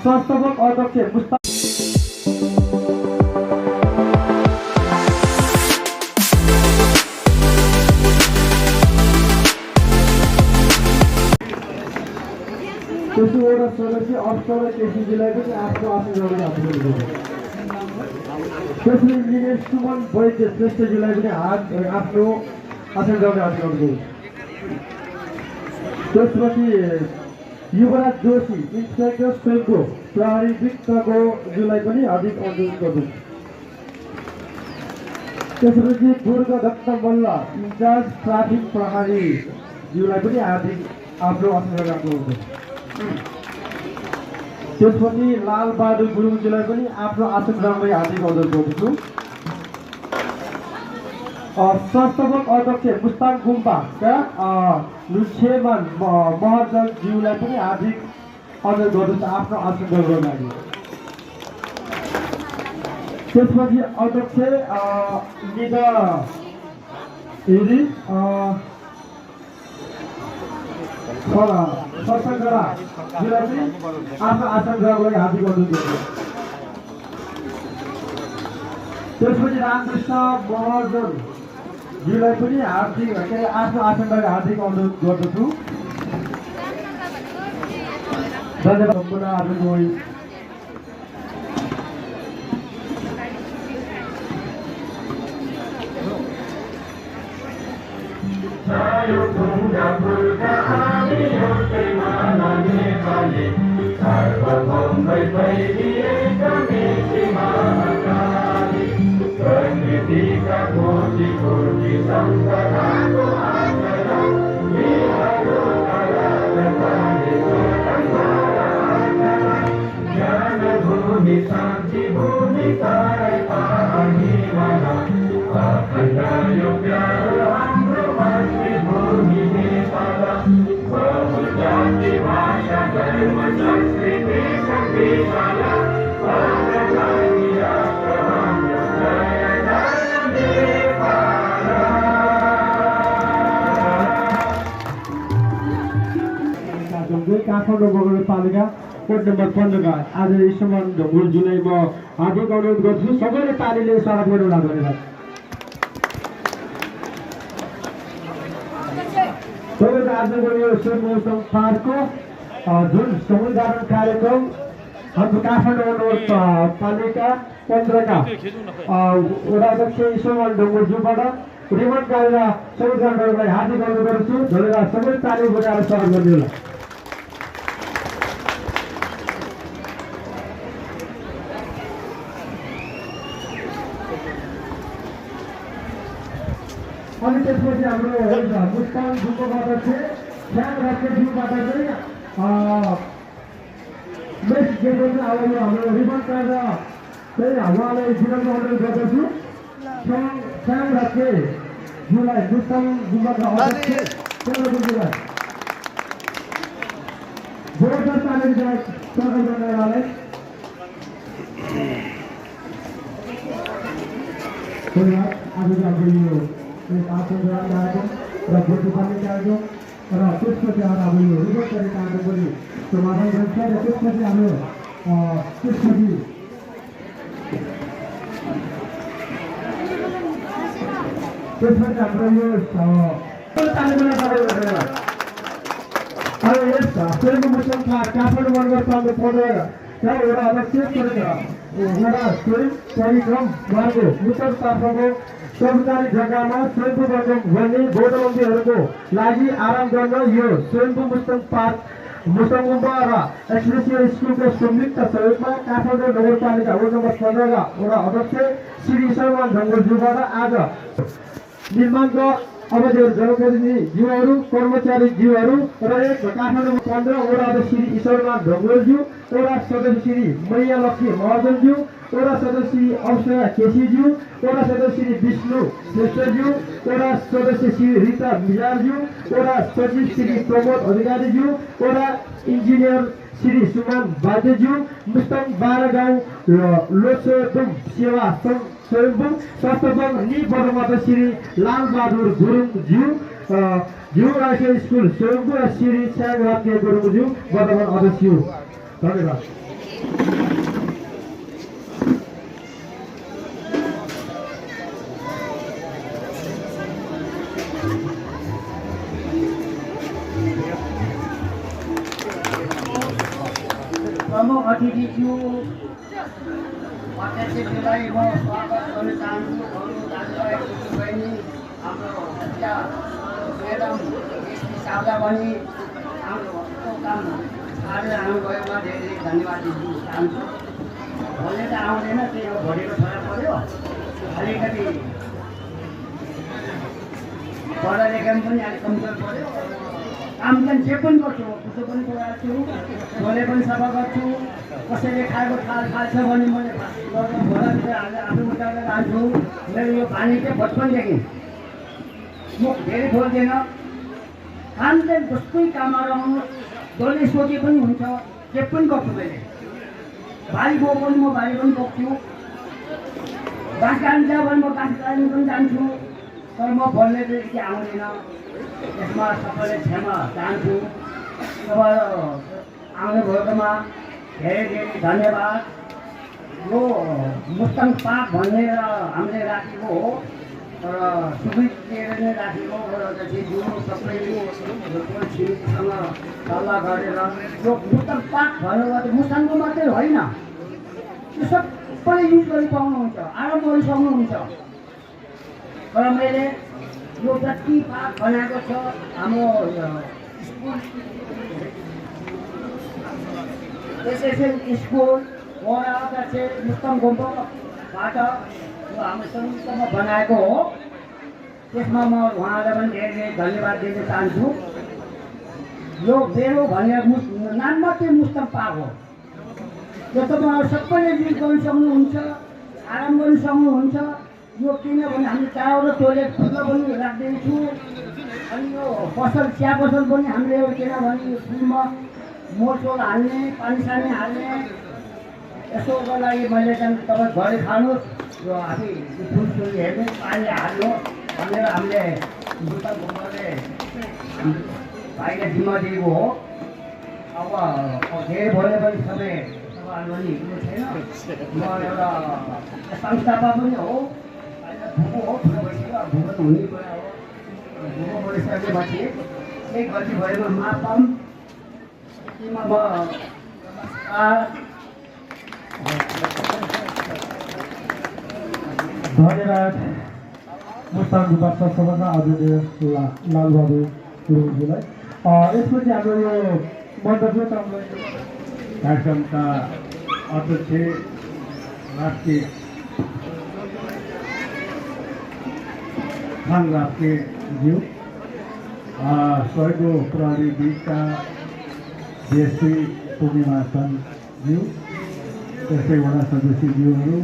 संस्थापक अध्यक्ष मुस्ताक त्यसैवटा सदस्य अप्सरा केसीजीलाई पनि आफ्नो आसन हात त्यसले इन्जिनियर सुमन वैद्य श्रेष्ठजीलाई पनि आफ्नो आसन गर्ने हात गर्नु। त्यसपछि युवराज जोशी इन्सपेक्टर स्वयंको प्रहरी वित्तको ज्यूलाई पनि हार्दिक अनुरोध गर्छु। त्यसपछि दुर्ग दत्त मल्ल इन्चार्ज ट्राफिक प्रहरी ज्यूलाई पनि हार्दिक आफ्नो आसन गर्नुहुन्छ। त्यसपछि लाल बहादुर गुरुङजीलाई पनि आफ्नो आसन ग्रहणलाई हार्दिक अनुरोध गर्दछु। संस्थापक अध्यक्ष मुस्ताङ गुम्बाका लुच्छेमान महर्जनज्यूलाई पनि हार्दिक अनुरोध गर्दछु आफ्नो आसन ग्रहणको लागि। त्यसपछि अध्यक्ष निदा हेरी सरसङ्गराज्यूलाई पनि आफ्नो आसन ग्रहणको लागि हार्दिक अनुरोध गर्दछु। त्यसपछि रामकृष्ण महर्जन ज्यूलाई पनि हार्दिक आफ्नो आसनलाई हार्दिक अनुरोध गर्दछु। धन्यवाद। सम्पूर्ण आजको काठमाडौँ नगरपालिका वार्ड नम्बर 15 आज ईश्वरमान ढुङ्गुलज्यूलाई म हार्दिक अनुरोध गर्छु। सबैले तालीले स्वागत गर्नुहोला। धन्यवाद। सबैले आजको यो स्वर मौसम पार्कको जुन समुद्धारण कार्यक्रम हाम्रो काठमाडौँ नगरपालिका 15 का वडा अध्यक्ष ईश्वरमान ढुङ्गुलज्यूबाट रिमोट गरेर समुद्धारण गर्नलाई हार्दिक अनुरोध गर्छु। धन्यवाद। सबै ताली बजाएर स्वागत गर्नुहोला। अनि त्यसपछि हाम्रो मुस्ताङ गुम्बाबाट चाहिँ श्याम राजज्यूबाट चाहिँ बेस्ट गेटको चाहिँ अब यो हाम्रो रिबन काटेर चाहिँ उहाँलाई जिल्लाको अनुरोध गर्दछु। श्याम राजज्यूलाई मुस्ताङ गुम्बाका अध्यक्ष केन्द्रज्यूलाई जोरदार तालिमबाट स्वागत गर्न उहाँलाई। आज हाम्रो यो आसन ग्रहण कार्यक्रम र भोट उठाउने कार्यक्रम र त्यसपछि अब यो रिपोर्ट गर्ने कार्यक्रम पनि समाधान गर्छ र त्यसपछि हाम्रो त्यसपछि हाम्रो यो अब यस स्वयं मुस्लिम काठमाडौँ नगरपालिका 15 वडा अध्यक्ष वडा स्वयं कार्यक्रम उहाँको उत्तरतर्फको सरकारी जग्गामा स्वयम्भू गर्ने बौद्धबन्दीहरूको लागि आराम गर्न यो स्वयम्भू मुस्लिम पार्क मुस्लिम गुम्बा र एक्सप्रेसियल स्कुलको संयुक्त सहयोगमा काठमाडौँ नगरपालिका वार्ड नम्बर 15 का वडा अध्यक्ष श्री ईश्वरमान ढुङ्गुलज्यूबाट आज निर्माणका अवधिहरू जनप्रतिनिधिज्यूहरू कर्मचारीज्यूहरू र एक काठमाडौँ 15 वडा अध्यक्ष श्री ईश्वरमान ढुङ्गुलज्यू, वडा सदस्य श्री मैया लक्ष्मी महर्जनज्यू, वडा सदस्य श्री अप्सरा केसीज्यू, वडा सदस्य श्री विष्णु श्रेष्ठज्यू, वडा सदस्य श्री रिता मिजारज्यू, वडा सचिव श्री प्रमोद अधिकारीज्यू, वडा इन्जिनियर श्री सुमन बाजेज्यू मुस्ताङ 12 गाउँ लोसोदुम सेवा स्वयम्भू सप्तम नि बडमत श्री लालबहादुर गुरुङज्यू ज्यू राष्ट्रिय स्कुल स्वयम्भू र श्री स्याङरात्य गुरुङज्यू वर्तमान अध्यक्ष। धन्यवाद। प्रमुख अतिथिज्यू अध्यक्षज्यूलाई म स्वागत गर्न चाहन्छु। अरू दाजुभाइ दिदीबहिनी हाम्रो मुखिया म्याडम एसपी साउदा बहिनी हाम्रो काम आज आउनुभएकोमा धेरै धेरै धन्यवाद दिन चाहन्छु। भन्ने त आउँदैन, त्यही हो भोलिको छोरा पऱ्यो। अलिकति पढा लेखामा पनि अलिक कमजोर पऱ्यो। काम चाहिँ जे पनि गर्छु, कुसो पनि पुऱ्याएको छु, झोले पनि सफा गर्छु। कसैले खाएको थाल खाल्छ भने मैले घोडातिर हालेर आफू उठाएर लान्छु। मेरो यो पानी चाहिँ बचपनदेखि म धेरै बोल्दैन। काम चाहिँ जस्तै काममा रहनुहोस्, जसले सोचे पनि हुन्छ, जे पनि गर्छु। मैले बारी गयो पनि म बारी पनि बोक्छु, घाँस काट्नु जाऊ भने म घाँस काट्नु पनि जान्छु। तर म बोल्ने चाहिँ यति आउँदैन। यसमा सबैले क्षमा चाहन्छु। अब आउनुभएकोमा धेरै धेरै धन्यवाद। यो मुस्ताङ पार्क भनेर हामीले राखेको हो, तर सुविध लिएर नै राखेको हो। जो सबै छिमेकीसँग सल्लाह गरेर यो मुस्ताङ पार्क भनेर चाहिँ मुस्ताङको मात्रै होइन, यो सबैले युज गरी पाउनुहुन्छ, आराम गरी सक्नुहुन्छ। तर मैले यो जति पार्क बनाएको छ हाम्रो स्कुल एसएसएल स्कुल वडाका चाहिँ मुस्ताङ गोम्पोबाट यो हाम्रो संयुक्तमा बनाएको हो। त्यसमा म उहाँलाई पनि धेरै धेरै धन्यवाद दिन चाहन्छु। यो मेरो भन्ने नाम मात्रै मुस्ताङ पार्क हो। यो तपाईँहरू सबैले युज गर्न सक्नुहुन्छ, आराम गर्न सक्नुहुन्छ। यो किनभने हामी चारवटा टोइलेट खुल्ला पनि राख्दैछु। अनि यो पसल चिया पसल पनि हामीले किनभने यो फुलमा मोलसोल हाल्ने, पानी सानी हाल्ने, यसोको लागि मैले चाहिँ तपाईँ घरै खानुहोस्, यो हामी फुलसुल हेर्नु, पानी हाल्नु भनेर हामीले मुस्ताङ गोम्पोले भाइले जिम्मा दिएको हो। अब धेरै बोले पनि सबै तपाईँहरू पनि हिँड्नु छैन। म एउटा संस्थापक पनि हो, भूको हो, ठुलो भइसक्यो, भूको त हुनै कुरा हो। भूको बढिसकेपछि केही गल्ती भएमा माफ पाऊँ। म धन्यवाद मुस्ताङ विकास सभाका आदरणीय लालबहादुर गुरुङज्यूलाई। यसपछि हाम्रो यो मन्तव्य कार्यक्रमका अध्यक्ष राष्ट्रिय खान राष्ट्रियज्यू, सहयोग प्रहरी बिचका डिएसपी पूर्णिमा सनज्यू, त्यस्तै वडा सदस्यज्यूहरू,